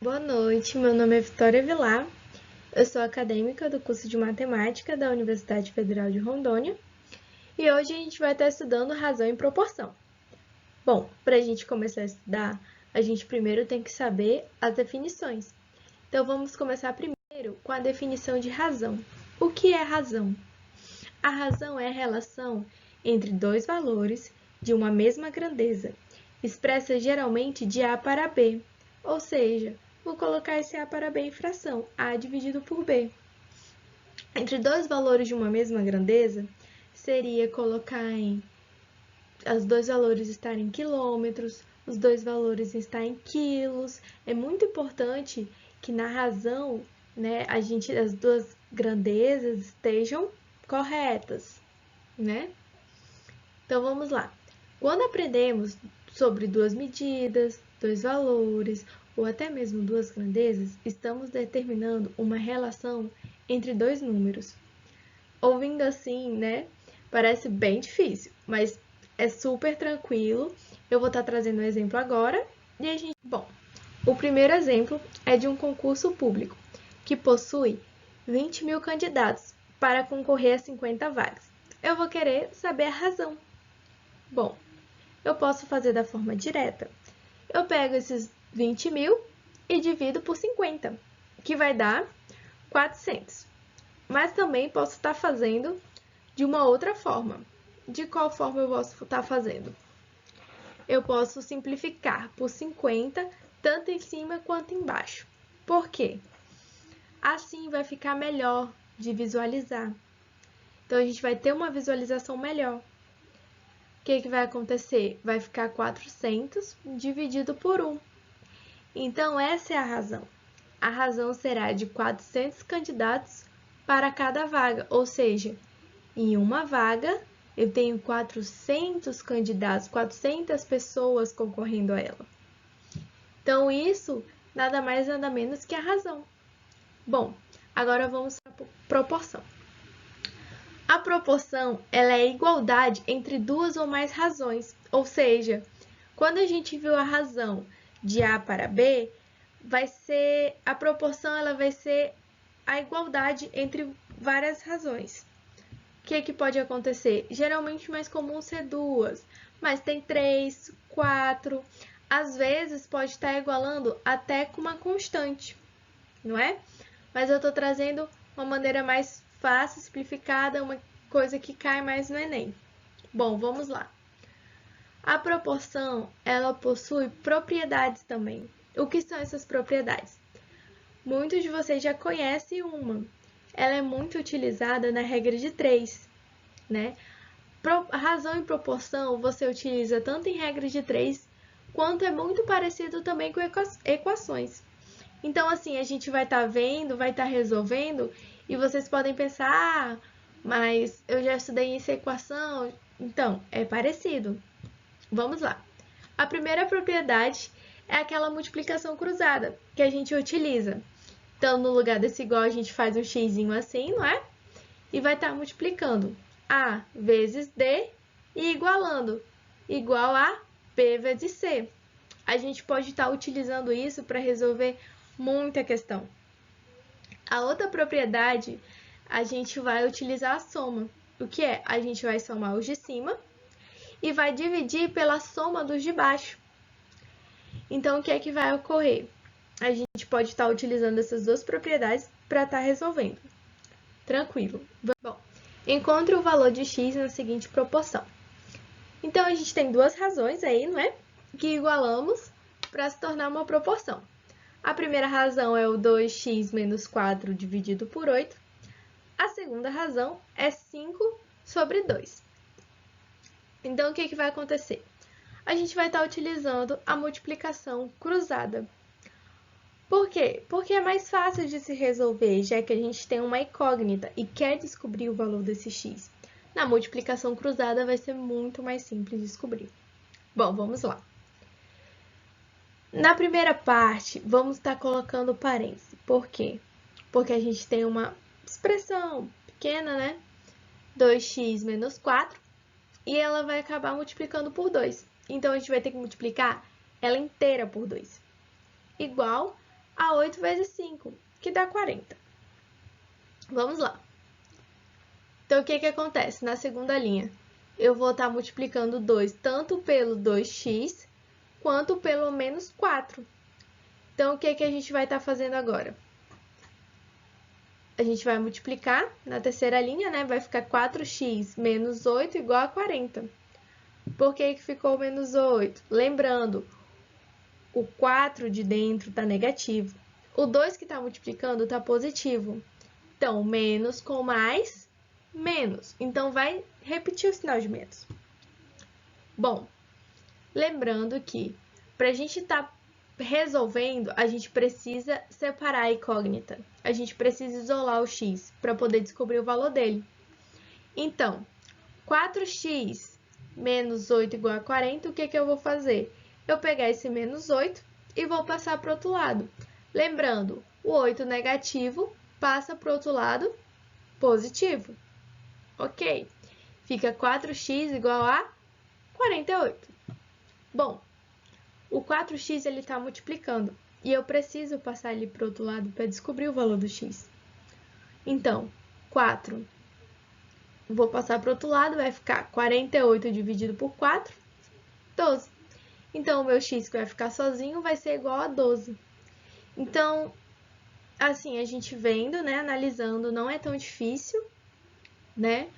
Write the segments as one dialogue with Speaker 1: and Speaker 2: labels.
Speaker 1: Boa noite, meu nome é Vitória Vilar, eu sou acadêmica do curso de Matemática da Universidade Federal de Rondônia e hoje a gente vai estar estudando razão e proporção. Bom, para a gente começar a estudar, a gente primeiro tem que saber as definições. Então vamos começar primeiro com a definição de razão. O que é razão? A razão é a relação entre dois valores de uma mesma grandeza, expressa geralmente de A para B, ou seja, vou colocar esse A para B em fração, A dividido por B. Entre dois valores de uma mesma grandeza, seria colocar os dois valores estarem em quilômetros, os dois valores estarem em quilos. É muito importante que na razão, as duas grandezas estejam corretas, né? Então vamos lá. Quando aprendemos sobre duas medidas, dois valores ou até mesmo duas grandezas, estamos determinando uma relação entre dois números. Ouvindo assim, né? Parece bem difícil, mas é super tranquilo. Eu vou estar trazendo um exemplo agora e a gente. Bom, o primeiro exemplo é de um concurso público que possui 20 mil candidatos para concorrer a 50 vagas. Eu vou querer saber a razão. Bom, eu posso fazer da forma direta. Eu pego esses 20 mil e divido por 50, que vai dar 400. Mas também posso estar fazendo de uma outra forma. De qual forma eu posso estar fazendo? Eu posso simplificar por 50, tanto em cima quanto embaixo. Por quê? Assim vai ficar melhor de visualizar. Então, a gente vai ter uma visualização melhor. O que vai acontecer? Vai ficar 400 dividido por 1. Então, essa é a razão. A razão será de 400 candidatos para cada vaga, ou seja, em uma vaga eu tenho 400 candidatos, 400 pessoas concorrendo a ela. Então, isso nada mais nada menos que a razão. Bom, agora vamos para a proporção. A proporção ela é a igualdade entre duas ou mais razões, ou seja, quando a gente viu a razão de A para B, a proporção ela vai ser a igualdade entre várias razões. O que pode acontecer? Geralmente mais comum ser duas, mas tem 3, 4, às vezes pode estar igualando até com uma constante, não é? Mas eu estou trazendo uma maneira mais fácil, simplificada, uma coisa que cai mais no Enem. Bom, vamos lá. A proporção, ela possui propriedades também. O que são essas propriedades? Muitos de vocês já conhecem uma. Ela é muito utilizada na regra de 3, né? Razão e proporção você utiliza tanto em regra de 3, quanto é muito parecido também com equações. Então, assim, a gente vai estar vendo, vai estar resolvendo, e vocês podem pensar, ah, mas eu já estudei essa equação. Então, é parecido. Vamos lá. A primeira propriedade é aquela multiplicação cruzada que a gente utiliza. Então, no lugar desse igual, a gente faz um xzinho assim, não é? E vai estar multiplicando A vezes D e igualando, igual a B vezes C. A gente pode estar utilizando isso para resolver muita questão. A outra propriedade, a gente vai utilizar a soma. O que é? A gente vai somar os de cima e vai dividir pela soma dos de baixo. Então, o que é que vai ocorrer? A gente pode estar utilizando essas duas propriedades para estar resolvendo. Tranquilo. Bom, encontre o valor de x na seguinte proporção. Então, a gente tem duas razões aí, não é? Que igualamos para se tornar uma proporção. A primeira razão é o 2x menos 4 dividido por 8. A segunda razão é 5 sobre 2. Então, o que vai acontecer? A gente vai estar utilizando a multiplicação cruzada. Por quê? Porque é mais fácil de se resolver, já que a gente tem uma incógnita e quer descobrir o valor desse x. Na multiplicação cruzada vai ser muito mais simples de descobrir. Bom, vamos lá. Na primeira parte, vamos estar colocando parênteses. Por quê? Porque a gente tem uma expressão pequena, né? 2x menos 4, e ela vai acabar multiplicando por 2. Então, a gente vai ter que multiplicar ela inteira por 2. Igual a 8 vezes 5, que dá 40. Vamos lá. Então, o que acontece? Na segunda linha, eu vou estar multiplicando 2 tanto pelo 2x, quanto pelo menos 4. Então, o que a gente vai estar fazendo agora? A gente vai multiplicar na terceira linha, né? Vai ficar 4x menos 8 igual a 40. Por que ficou menos 8? Lembrando, o 4 de dentro está negativo. O 2 que está multiplicando está positivo. Então, menos com mais, menos. Então, vai repetir o sinal de menos. Bom, lembrando que para a gente estar resolvendo, a gente precisa separar a incógnita. A gente precisa isolar o x para poder descobrir o valor dele. Então, 4x menos 8 igual a 40, o que eu vou fazer? Eu pegar esse menos 8 e vou passar para o outro lado. Lembrando, o 8 negativo passa para o outro lado positivo. Ok? Fica 4x igual a 48. Bom, o 4x ele está multiplicando e eu preciso passar ele para o outro lado para descobrir o valor do x. Então, 4, vou passar para o outro lado, vai ficar 48 dividido por 4, 12. Então, o meu x que vai ficar sozinho vai ser igual a 12. Então, assim, a gente vendo, né, analisando, não é tão difícil, né?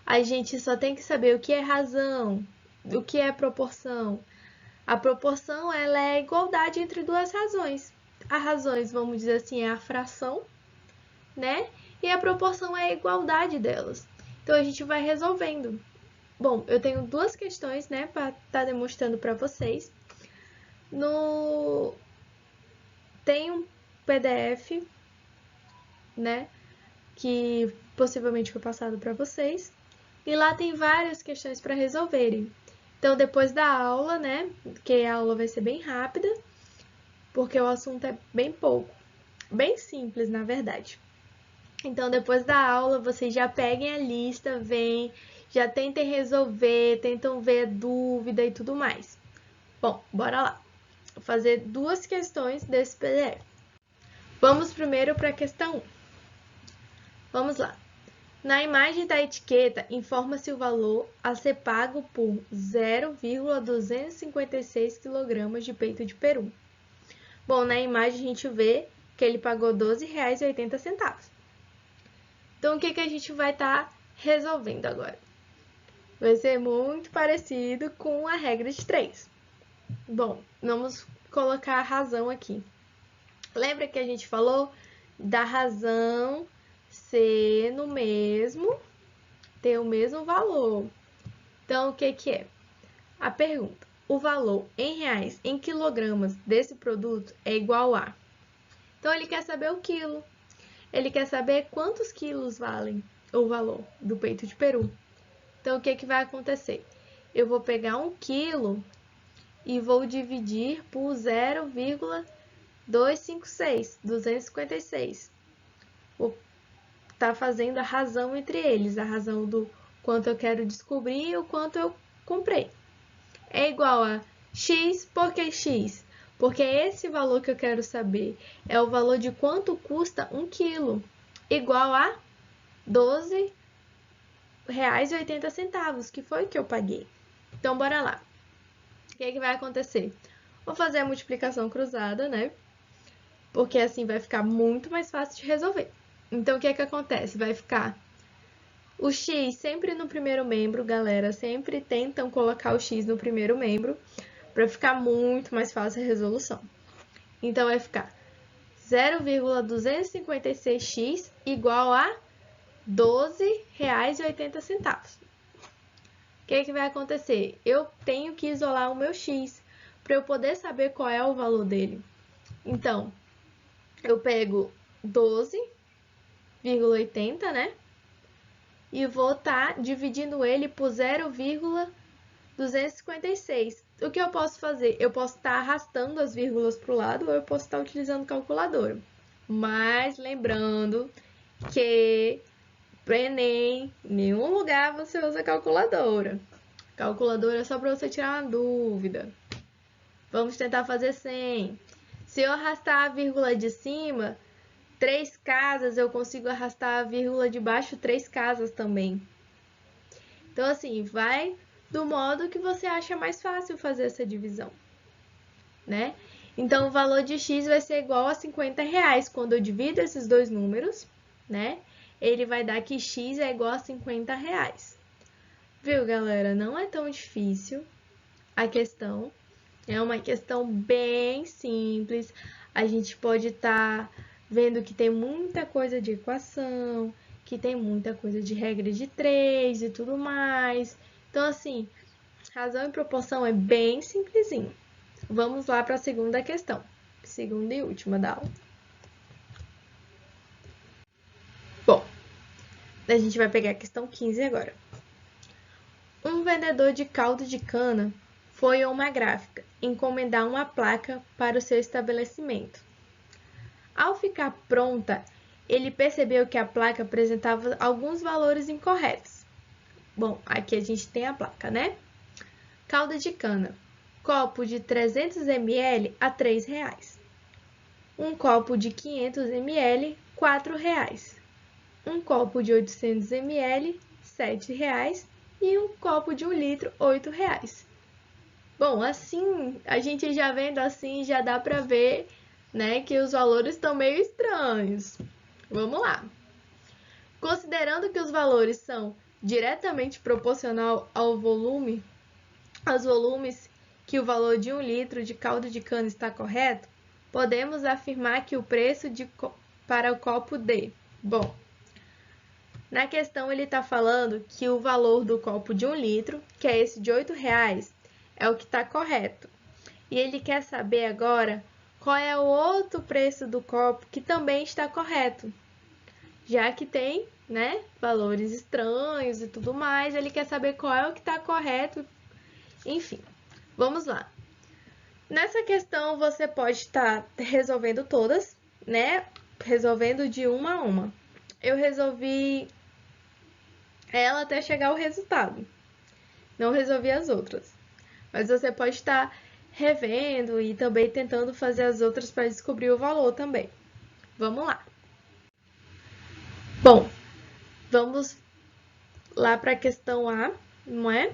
Speaker 1: A gente só tem que saber o que é razão, o que é proporção. A proporção, ela é a igualdade entre duas razões. As razões, vamos dizer assim, é a fração, né? E a proporção é a igualdade delas. Então, a gente vai resolvendo. Bom, eu tenho duas questões, né, para estar demonstrando para vocês. Tem um PDF, né, que possivelmente foi passado para vocês. E lá tem várias questões para resolverem. Então, depois da aula, né, que a aula vai ser bem rápida, porque o assunto é bem pouco, bem simples, na verdade. Então, depois da aula, vocês já peguem a lista, vêm, já tentem resolver, tentam ver a dúvida e tudo mais. Bom, bora lá. Vou fazer duas questões desse PDF. Vamos primeiro para a questão 1. Vamos lá. Na imagem da etiqueta, informa-se o valor a ser pago por 0,256 kg de peito de peru. Bom, na imagem a gente vê que ele pagou R$ 12,80. Então, o que a gente vai estar resolvendo agora? Vai ser muito parecido com a regra de 3. Bom, vamos colocar a razão aqui. Lembra que a gente falou da razão ser no mesmo, ter o mesmo valor. Então, o que é? A pergunta, o valor em reais, em quilogramas desse produto é igual a... Então, ele quer saber o quilo. Ele quer saber quantos quilos valem o valor do peito de peru. Então, o que vai acontecer? Eu vou pegar 1 quilo e vou dividir por 256. Vou estar fazendo a razão entre eles, a razão do quanto eu quero descobrir e o quanto eu comprei. É igual a x, por que x? Porque esse valor que eu quero saber é o valor de quanto custa 1 quilo, igual a R$ 12,80, que foi o que eu paguei. Então, bora lá. O que vai acontecer? Vou fazer a multiplicação cruzada, né? Porque assim vai ficar muito mais fácil de resolver. Então, o que acontece? Vai ficar o x sempre no primeiro membro, galera. Sempre tentam colocar o x no primeiro membro para ficar muito mais fácil a resolução. Então, vai ficar 0,256x igual a R$ 12,80. O que vai acontecer? Eu tenho que isolar o meu x para eu poder saber qual é o valor dele. Então, eu pego 12,80, né? E vou estar dividindo ele por 0,256. O que eu posso fazer? Eu posso estar arrastando as vírgulas para o lado ou eu posso estar utilizando calculadora. Mas lembrando que para o Enem, em nenhum lugar você usa calculadora. Calculadora é só para você tirar uma dúvida. Vamos tentar fazer sem. Se eu arrastar a vírgula de cima, 3 casas, eu consigo arrastar a vírgula de baixo 3 casas também. Então, assim, vai do modo que você acha mais fácil fazer essa divisão, né? Então, o valor de x vai ser igual a R$50 quando eu divido esses dois números, né? Ele vai dar que x é igual a R$50. Viu, galera? Não é tão difícil a questão. É uma questão bem simples. A gente pode estar vendo que tem muita coisa de equação, que tem muita coisa de regra de 3 e tudo mais. Então, assim, razão e proporção é bem simplesinho. Vamos lá para a segunda questão, segunda e última da aula. Bom, a gente vai pegar a questão 15 agora. Um vendedor de caldo de cana foi a uma gráfica encomendar uma placa para o seu estabelecimento. Ao ficar pronta, ele percebeu que a placa apresentava alguns valores incorretos. Bom, aqui a gente tem a placa, né? Calda de cana, copo de 300 ml a R$3. Um copo de 500 ml, R$4. Um copo de 800 ml, R$7. E um copo de 1 litro, R$8. Bom, assim, a gente já vendo assim, já dá para ver, né, que os valores estão meio estranhos. Vamos lá. Considerando que os valores são diretamente proporcional ao volume, aos volumes que o valor de 1 litro de caldo de cana está correto, podemos afirmar que o preço para o copo D. Bom, na questão ele está falando que o valor do copo de 1 litro, que é esse de R$8, é o que está correto. E ele quer saber agora qual é o outro preço do copo que também está correto. Já que tem, né, valores estranhos e tudo mais, ele quer saber qual é o que está correto. Enfim, vamos lá. Nessa questão você pode estar resolvendo todas, né, resolvendo de uma a uma. Eu resolvi ela até chegar ao resultado. Não resolvi as outras. Mas você pode estar revendo e também tentando fazer as outras para descobrir o valor também. Vamos lá. Bom, vamos lá para a questão A, não é?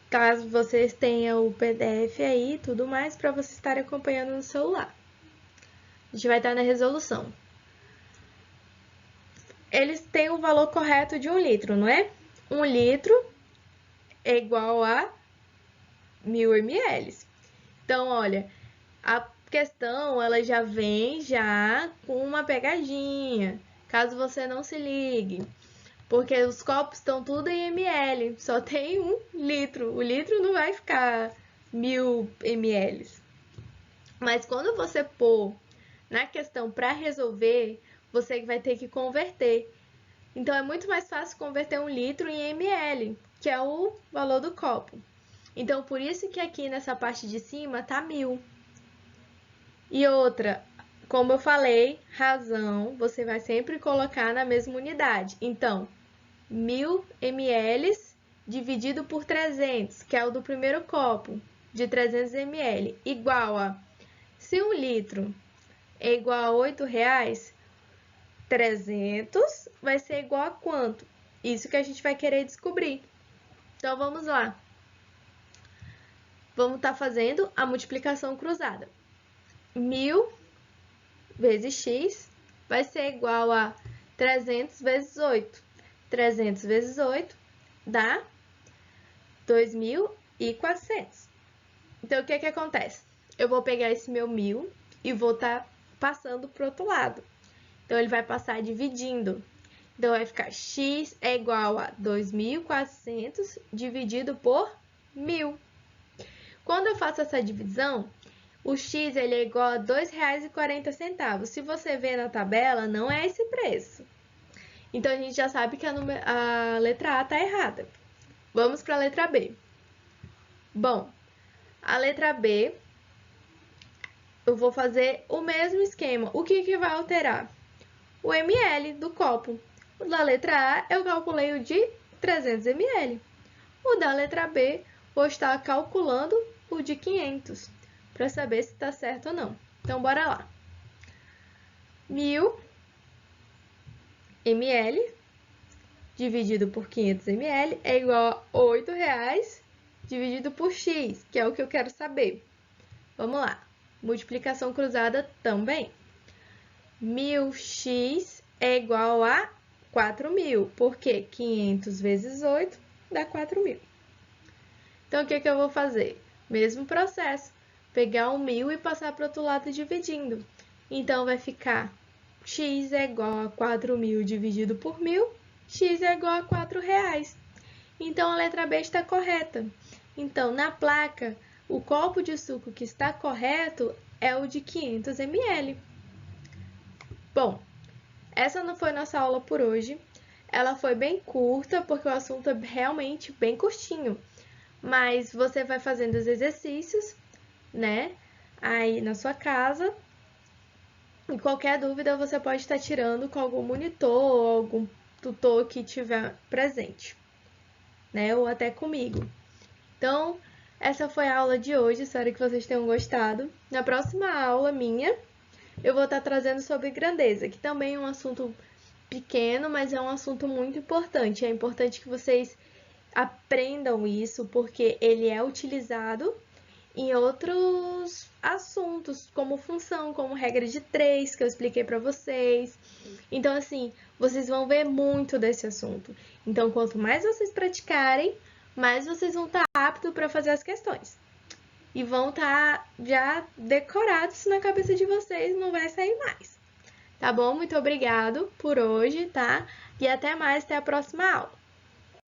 Speaker 1: Caso vocês tenham o PDF aí e tudo mais, para vocês estarem acompanhando no celular. A gente vai estar na resolução. Eles têm o valor correto de 1 litro, não é? 1 litro é igual a 1000 ml. Então, olha, a questão ela já vem já com uma pegadinha, caso você não se ligue. Porque os copos estão tudo em ml, só tem 1 litro. O litro não vai ficar 1000 ml. Mas quando você pôr na questão para resolver, você vai ter que converter. Então, é muito mais fácil converter 1 litro em ml, que é o valor do copo. Então, por isso que aqui nessa parte de cima tá 1000. E outra, como eu falei, razão, você vai sempre colocar na mesma unidade. Então, 1000 ml dividido por 300, que é o do primeiro copo, de 300 ml, igual a, se 1 litro é igual a R$8, 300 vai ser igual a quanto? Isso que a gente vai querer descobrir. Então, vamos lá. Vamos estar fazendo a multiplicação cruzada. 1000 vezes x vai ser igual a 300 vezes 8. 300 vezes 8 dá 2.400. Então, o que que acontece? Eu vou pegar esse meu 1000 e vou estar passando para o outro lado. Então, ele vai passar dividindo. Então, vai ficar x é igual a 2.400 dividido por 1000. Quando eu faço essa divisão, o x ele é igual a R$ 2,40. Se você ver na tabela, não é esse preço. Então, a gente já sabe que a letra A está errada. Vamos para a letra B. Bom, a letra B, eu vou fazer o mesmo esquema. O que vai alterar? O ml do copo. O da letra A, eu calculei o de 300 ml. O da letra B, vou estar calculando o de 500, para saber se está certo ou não. Então, bora lá. 1000 ml dividido por 500 ml é igual a R$8 dividido por X, que é o que eu quero saber. Vamos lá. Multiplicação cruzada também. 1000x é igual a 4.000, porque 500 vezes 8 dá 4.000. Então, o que eu vou fazer? Mesmo processo, pegar o 1.000 e passar para o outro lado dividindo. Então, vai ficar x é igual a 4.000 dividido por 1.000, x é igual a R$4. Então, a letra B está correta. Então, na placa, o copo de suco que está correto é o de 500 ml. Bom, essa não foi nossa aula por hoje. Ela foi bem curta, porque o assunto é realmente bem curtinho. Mas você vai fazendo os exercícios, né? Aí na sua casa. E qualquer dúvida você pode estar tirando com algum monitor ou algum tutor que tiver presente, né? Ou até comigo. Então, essa foi a aula de hoje. Espero que vocês tenham gostado. Na próxima aula minha, eu vou estar trazendo sobre grandeza, que também é um assunto pequeno, mas é um assunto muito importante. É importante que vocês aprendam isso, porque ele é utilizado em outros assuntos, como função, como regra de 3, que eu expliquei para vocês. Então, assim, vocês vão ver muito desse assunto. Então, quanto mais vocês praticarem, mais vocês vão estar aptos para fazer as questões. E vão estar já decorados na cabeça de vocês, não vai sair mais. Tá bom? Muito obrigado por hoje, tá? E até mais, até a próxima aula.